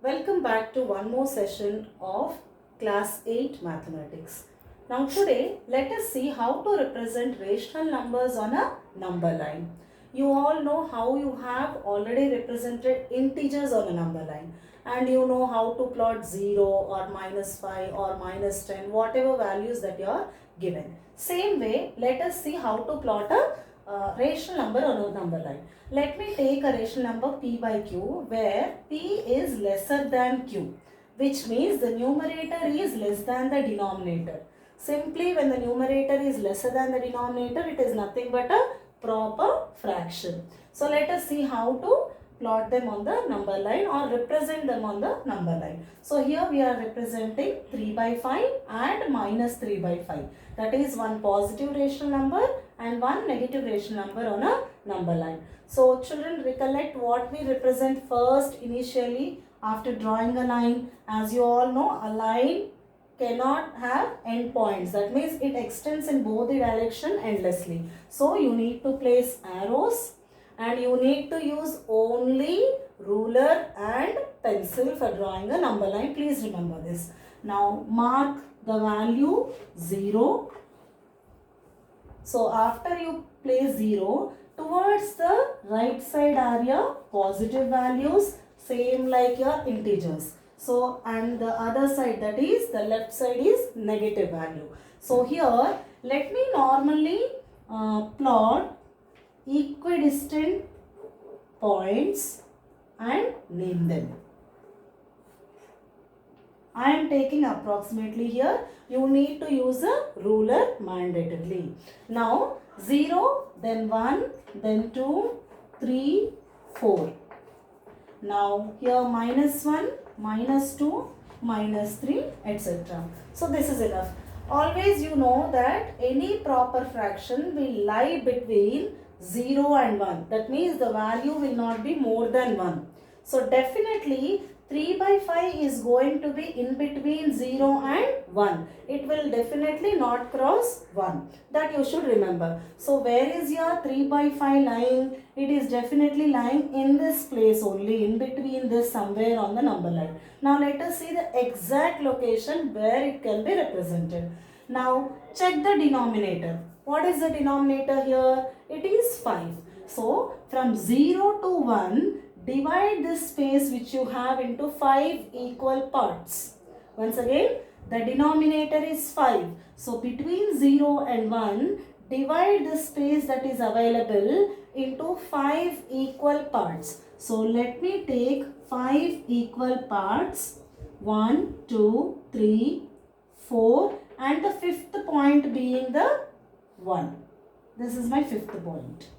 Welcome back to one more session of Class 8 Mathematics. Now today, let us see how to represent rational numbers on a number line. You all know how you have already represented integers on a number line, and you know how to plot 0 or -5 or -10, whatever values that you are given. Same way, let us see how to plot a rational number on a number line. Let me take a rational number p by q where p is lesser than q, which means the numerator is less than the denominator. Simply when the numerator is lesser than the denominator, it is nothing but a proper fraction. So let us see how to plot them on the number line or represent them on the number line. So here we are representing 3 by 5 and -3 by 5. That is one positive rational number and one negative rational number on a number line. So children, recollect what we represent first initially after drawing a line. As you all know, a line cannot have endpoints. That means it extends in both the direction endlessly. So you need to place arrows and you need to use only ruler and pencil for drawing a number line. Please remember this. Now mark the value 0. So after you place 0, towards the right side are your positive values, same like your integers. So and the other side, that is the left side, is negative value. So here let me normally plot equidistant points and name them. I am taking approximately here. You need to use a ruler mandatorily. Now 0, then 1, then 2, 3, 4. Now here -1, -2, -3, etc. So this is enough. Always you know that any proper fraction will lie between 0 and 1. That means the value will not be more than 1. So definitely 3 by 5 is going to be in between 0 and 1. It will definitely not cross 1. That you should remember. So where is your 3 by 5 lying? It is definitely lying in this place only, in between this somewhere on the number line. Now let us see the exact location where it can be represented. Now check the denominator. What is the denominator here? It is 5. So from 0 to 1, divide this space which you have into 5 equal parts. Once again, the denominator is 5. So between 0 and 1, divide the space that is available into 5 equal parts. So let me take 5 equal parts. 1, 2, 3, 4, and the fifth point being the 1. This is my fifth point.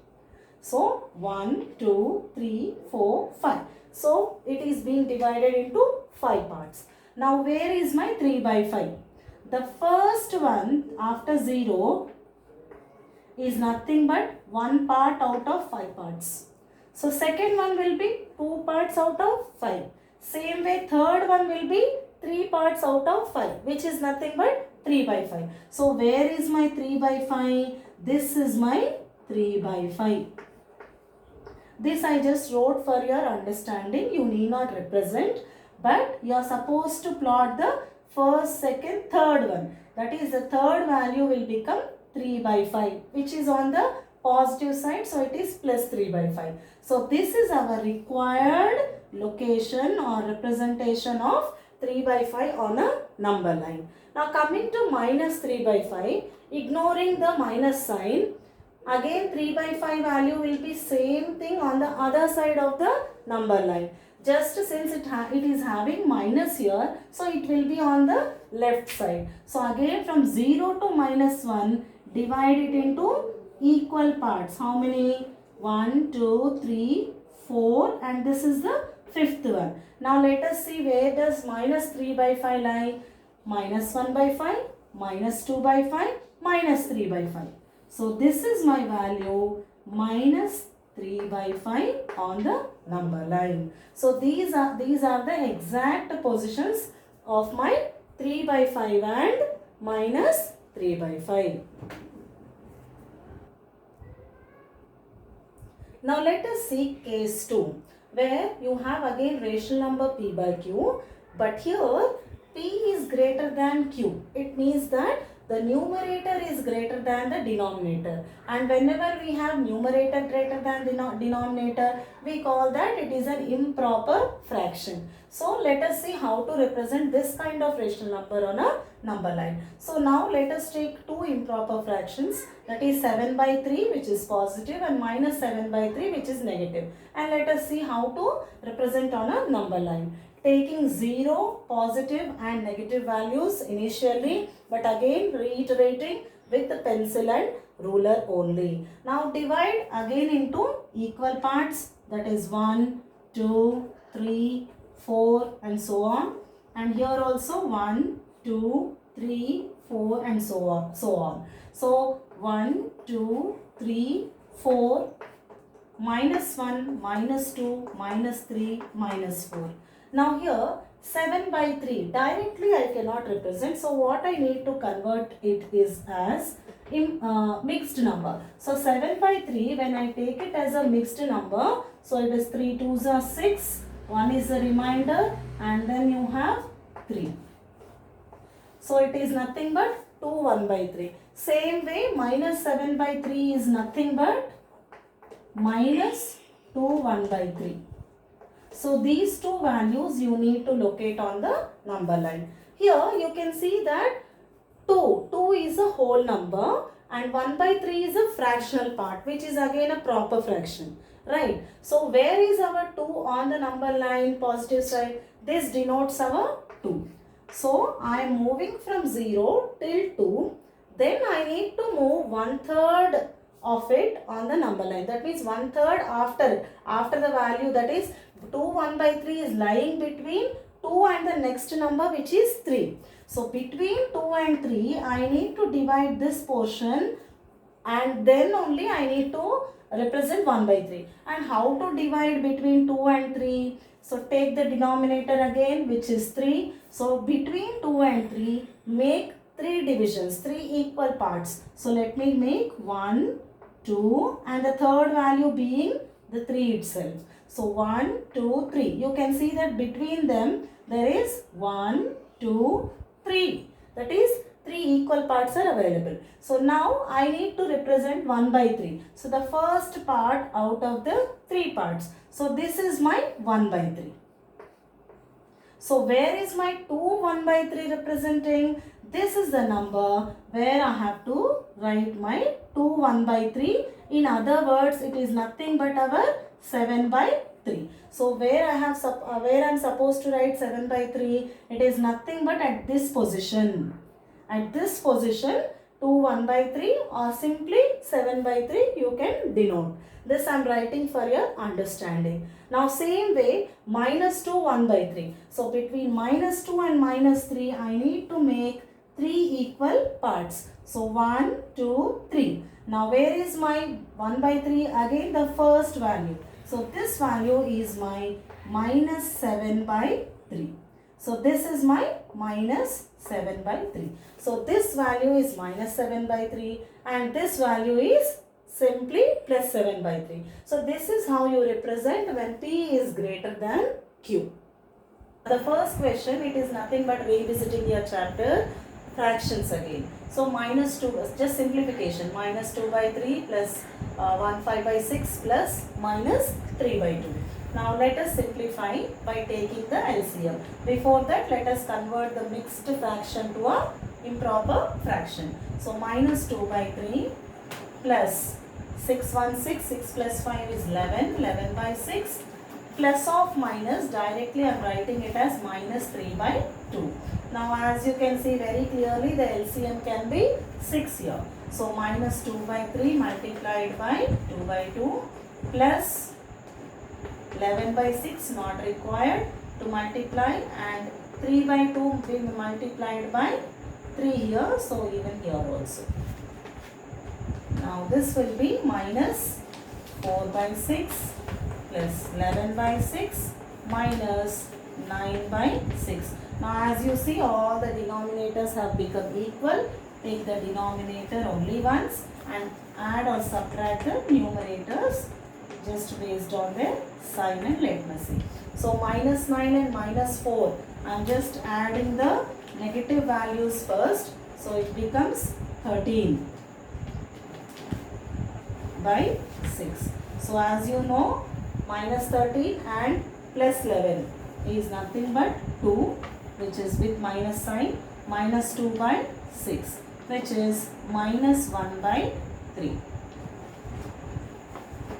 So 1, 2, 3, 4, 5. So it is being divided into 5 parts. Now where is my 3 by 5? The first one after 0 is nothing but 1 part out of 5 parts. So second one will be 2 parts out of 5. Same way third one will be 3 parts out of 5, which is nothing but 3 by 5. So where is my 3 by 5? This is my 3 by 5. This I just wrote for your understanding. You need not represent, but you are supposed to plot the first, second, third one. That is, the third value will become 3 by 5, which is on the positive side. So it is plus 3 by 5. So this is our required location or representation of 3 by 5 on a number line. Now coming to -3 by 5, ignoring the minus sign, again 3 by 5 value will be same thing on the other side of the number line. Just since it is having minus here, so it will be on the left side. So again from 0 to -1, divide it into equal parts. How many? 1, 2, 3, 4, and this is the fifth one. Now let us see where does -3 by 5 lie. -1 by 5, -2 by 5, -3 by 5. So this is my value -3 by 5 on the number line. So these are the exact positions of my 3 by 5 and -3 by 5. Now let us see case 2. where you have again rational number p by q, but here p is greater than q. It means that the numerator is greater than the denominator, and whenever we have numerator greater than the denominator, we call that it is an improper fraction. So let us see how to represent this kind of rational number on a number line. So now let us take two improper fractions, that is 7 by 3 which is positive and minus 7 by 3 which is negative, and let us see how to represent on a number line. Taking 0, positive and negative values initially, but again reiterating with the pencil and ruler only. Now divide again into equal parts, that is 1, 2, 3, 4 and so on, and here also 1, 2, 3, 4 and so on. So 1, 2, 3, 4, minus 1, minus 2, minus 3, minus 4. Now here 7 by 3 directly I cannot represent, so what I need to convert it is as mixed number. So 7 by 3, when I take it as a mixed number, so it is 3 2s are 6, 1 is a remainder, and then you have 3. So it is nothing but 2 1 by 3. Same way minus 7 by 3 is nothing but minus 2 1 by 3. So these two values you need to locate on the number line. Here you can see that 2 is a whole number and 1 by 3 is a fractional part, which is again a proper fraction, right? So where is our 2 on the number line, positive side? This denotes our 2. So I am moving from 0 till 2. Then I need to move 1/3 of it on the number line. That means 1/3 after the value, that is 2 1 by 3 is lying between 2 and the next number, which is 3. So between 2 and 3 I need to divide this portion, and then only I need to represent 1 by 3. And how to divide between 2 and 3? So take the denominator again, which is 3. So between 2 and 3 make 3 divisions, 3 equal parts. So let me make 1, 2 and the third value being the 3 itself. So 1, 2, 3. You can see that between them there is 1, 2, 3. That is 3 equal parts are available. So now I need to represent 1 by 3. So the first part out of the 3 parts. So this is my 1 by 3. So where is my 2 1 by 3 representing? This is the number where I have to write my 2 1 by 3. In other words, it is nothing but our 7 by 3. So where I am supposed to write 7 by 3, it is nothing but at this position. At this position 2 1 by 3 or simply 7 by 3 you can denote. This I am writing for your understanding. Now same way minus 2 1 by 3. So between minus 2 and minus 3 I need to make 3 equal parts. So 1, 2, 3. Now where is my 1 by 3? Again the first value. So this value is my minus 7 by 3. So this is my minus 7 by 3. So this value is minus 7 by 3 and this value is simply plus 7 by 3. So this is how you represent when P is greater than Q. The first question, it is nothing but revisiting your chapter, fractions again. So minus 2, just simplification, minus 2 by 3 plus 1 5 by 6 plus minus 3 by 2. Now let us simplify by taking the LCM. Before that, let us convert the mixed fraction to a improper fraction. So minus 2 by 3 plus 6 1 6, 6 plus 5 is 11, 11 by 6, plus of minus, directly I am writing it as minus 3 by 2. Now as you can see very clearly, the LCM can be 6 here. So minus 2 by 3 multiplied by 2 by 2 plus 11 by 6 not required to multiply, and 3 by 2 will be multiplied by 3 here, so even here also. Now this will be minus 4 by 6 plus 11 by 6 minus 9 by 6. Now as you see, all the denominators have become equal. Take the denominator only once and add or subtract the numerators just based on their sign, and let me see. So minus 9 and minus 4, I am just adding the negative values first. So it becomes 13 by 6. So as you know, minus 13 and plus 11 is nothing but 2, which is with minus sign, minus 2 by 6, which is minus 1 by 3.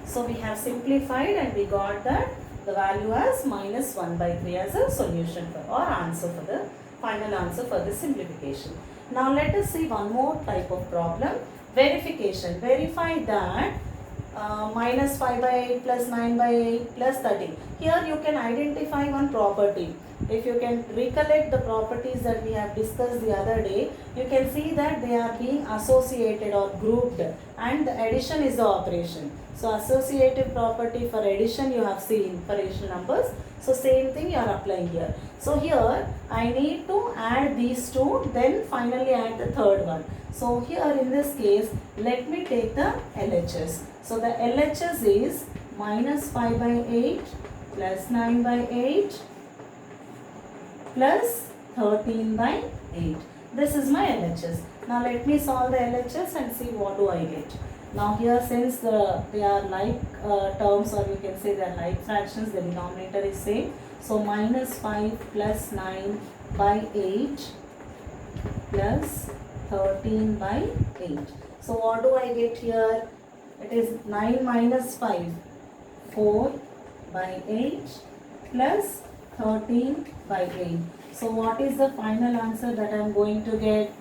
So we have simplified and we got that the value as minus 1 by 3 as a solution for, or answer for the final answer for this simplification. Now let us see one more type of problem. Verification. Verify that minus 5 by 8 plus 9 by 8 plus 13. Here you can identify one property. If you can recollect the properties that we have discussed the other day, you can see that they are being associated or grouped, and the addition is the operation. So associative property for addition you have seen for additional numbers. So same thing you are applying here. So here I need to add these two, then finally add the third one. So here in this case, let me take the LHS. So the LHS is minus 5 by 8 plus 9 by 8 plus 13 by 8. This is my LHS. Now let me solve the LHS and see what do I get. Now here, since they are like terms, or you can say they are like fractions, the denominator is same. So minus 5 plus 9 by 8 plus 13 by 8. So what do I get here? It is 9 minus 5, 4 by 8 plus 13 by 8. So what is the final answer that I am going to get?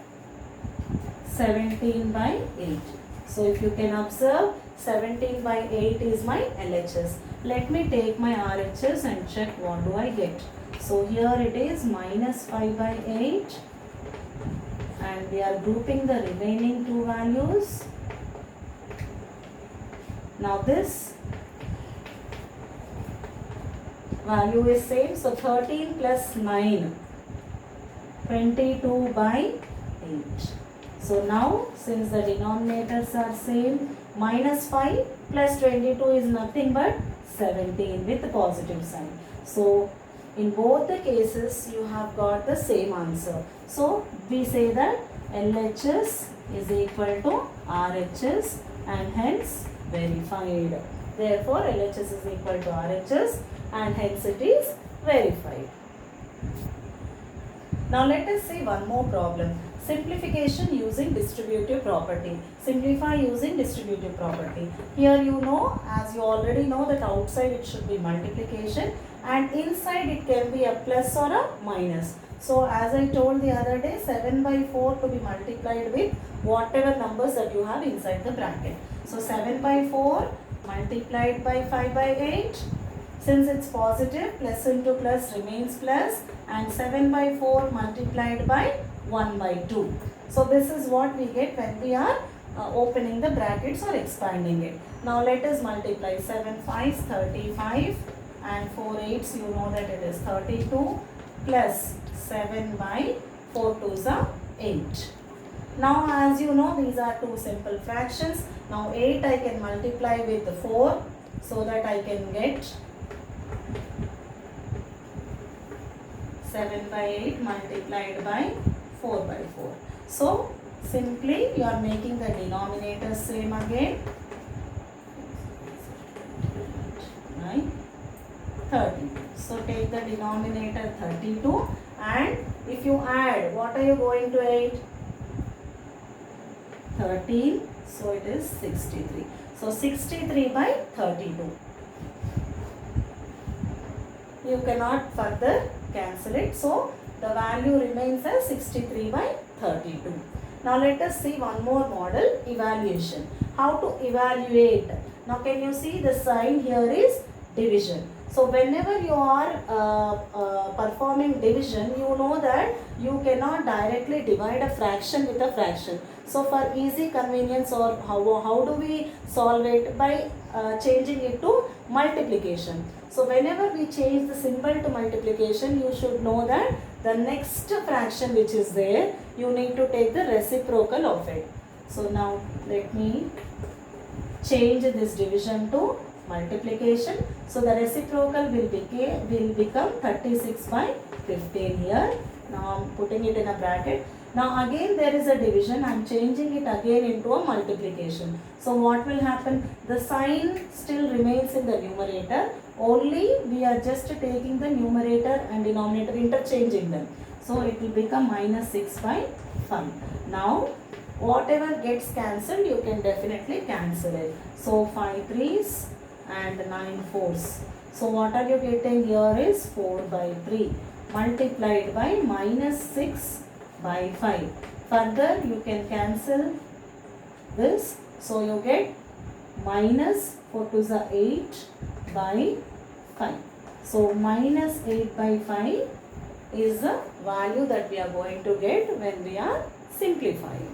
17 by 8. So if you can observe, 17 by 8 is my LHS. Let me take my RHS and check what do I get. So here it is minus 5 by 8, and we are grouping the remaining two values. Now this value is same. So 13 plus 9, 22 by 8. So now, since the denominators are same, minus 5 plus 22 is nothing but 17 with the positive sign. So in both the cases you have got the same answer. So we say that LHS is equal to RHS, and hence verified. Therefore LHS is equal to RHS, and hence it is verified. Now let us see one more problem. Simplification using distributive property. Simplify using distributive property. Here you know, as you already know, that outside it should be multiplication and inside it can be a plus or a minus. So as I told the other day, 7 by 4 to be multiplied with whatever numbers that you have inside the bracket. So 7 by 4 multiplied by 5 by 8. Since it's positive, plus into plus remains plus, and 7 by 4 multiplied by 1 by 2. So this is what we get when we are opening the brackets or expanding it. Now let us multiply. 7 5s 35, and 4 8s, you know that it is 32, plus 7 by 4 2s are 8. Now as you know, these are two simple fractions. Now 8 I can multiply with 4, so that I can get 7 by 8 multiplied by 4 by 4. So simply you are making the denominator same again. 9, 30. So take the denominator 32, and if you add, what are you going to add? 13. So it is 63. So 63 by 32. You cannot further cancel it. So the value remains as 63 by 32. Now let us see one more model, evaluation. How to evaluate? Now can you see the sign here is division. So whenever you are performing division, you know that you cannot directly divide a fraction with a fraction. So for easy convenience, or how do we solve it? By changing it to multiplication. So whenever we change the symbol to multiplication, you should know that the next fraction which is there, you need to take the reciprocal of it. So now let me change this division to multiplication. So the reciprocal will become 36 by 15 here. Now I'm putting it in a bracket. Now again there is a division. I'm changing it again into a multiplication. So what will happen? The sign still remains in the numerator. Only we are just taking the numerator and denominator, interchanging them. So it will become minus 6 by 5. Now whatever gets cancelled, you can definitely cancel it. So 5 3s and 9 4s. So what are you getting here is 4 by 3 multiplied by minus 6 by 5. Further you can cancel this. So you get minus 4 to the 8 by 5. So minus 8 by 5 is the value that we are going to get when we are simplifying.